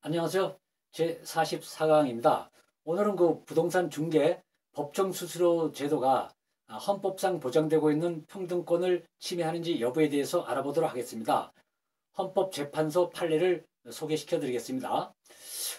안녕하세요. 제44강입니다. 오늘은 그 부동산 중개 법정 수수료 제도가 헌법상 보장되고 있는 평등권을 침해하는지 여부에 대해서 알아보도록 하겠습니다. 헌법재판소 판례를 소개시켜 드리겠습니다.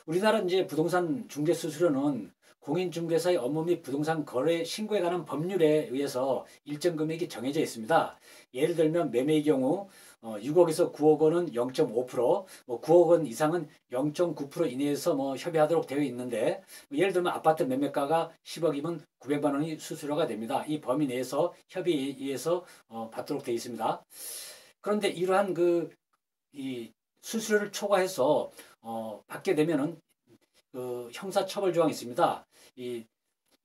우리나라 이제 부동산 중개 수수료는 공인중개사의 업무 및 부동산 거래 신고에 관한 법률에 의해서 일정 금액이 정해져 있습니다. 예를 들면 매매의 경우 6억에서 9억 원은 0.5%, 뭐 9억 원 이상은 0.9% 이내에서 뭐 협의하도록 되어 있는데, 예를 들면 아파트 매매가가 10억이면 900만 원이 수수료가 됩니다. 이 범위 내에서 협의에 의해서 받도록 되어 있습니다. 그런데 이러한 이 수수료를 초과해서 받게 되면은 그 형사처벌 조항이 있습니다. 이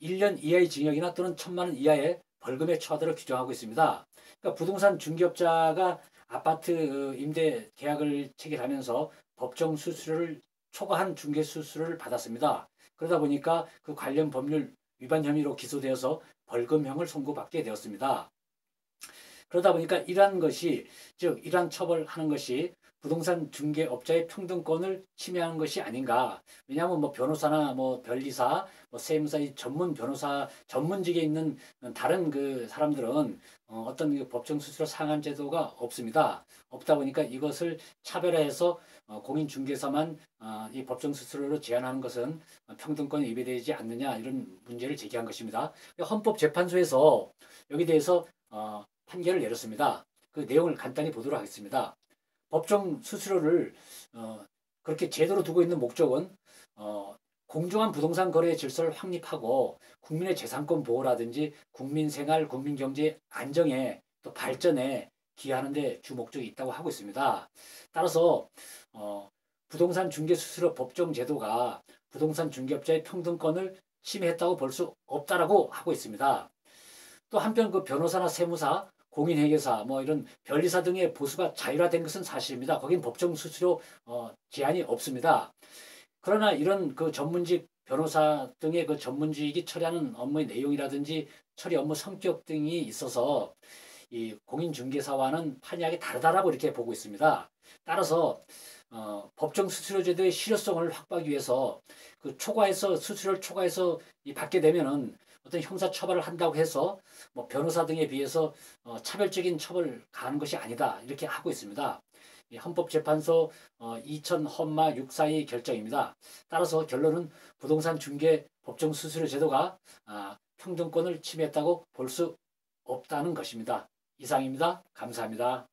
1년 이하의 징역이나 또는 1,000만 원 이하의 벌금에 처하도록 규정하고 있습니다. 그러니까 부동산 중개업자가 아파트 임대 계약을 체결하면서 법정 수수료를 초과한 중개 수수료를 받았습니다. 그러다 보니까 그 관련 법률 위반 혐의로 기소되어서 벌금형을 선고받게 되었습니다. 그러다 보니까 이러한 것이, 즉 이러한 처벌하는 것이 부동산 중개업자의 평등권을 침해하는 것이 아닌가. 왜냐하면 뭐 변호사나 뭐 변리사, 뭐 세무사 이 전문 변호사 전문직에 있는 다른 그 사람들은 어떤 그 법정 수수료 상한 제도가 없습니다. 없다 보니까 이것을 차별화해서 공인중개사만 이 법정 수수료로 제한하는 것은 평등권에 위배되지 않느냐, 이런 문제를 제기한 것입니다. 헌법재판소에서 여기 대해서 판결을 내렸습니다. 그 내용을 간단히 보도록 하겠습니다. 법정 수수료를 그렇게 제도로 두고 있는 목적은 공정한 부동산 거래 질서를 확립하고 국민의 재산권 보호라든지 국민 생활, 국민 경제 안정에 또 발전에 기여하는 데 주 목적이 있다고 하고 있습니다. 따라서 부동산 중개 수수료 법정 제도가 부동산 중개업자의 평등권을 침해했다고 볼 수 없다라고 하고 있습니다. 또 한편 그 변호사나 세무사, 공인회계사, 뭐 이런 변리사 등의 보수가 자율화된 것은 사실입니다. 거긴 법정 수수료 제한이 없습니다. 그러나 이런 그 전문직 변호사 등의 그 전문직이 처리하는 업무의 내용이라든지 처리 업무 성격 등이 있어서 이 공인중개사와는 판이하게 다르다라고 이렇게 보고 있습니다. 따라서 법정 수수료 제도의 실효성을 확보하기 위해서 그 초과해서 수수료를 초과해서 받게 되면은 어떤 형사 처벌을 한다고 해서 뭐 변호사 등에 비해서 차별적인 처벌을 가하는 것이 아니다, 이렇게 하고 있습니다. 헌법재판소 2000 헌마 642 결정입니다. 따라서 결론은 부동산 중개 법정 수수료 제도가 평등권을 침해했다고 볼 수 없다는 것입니다. 이상입니다. 감사합니다.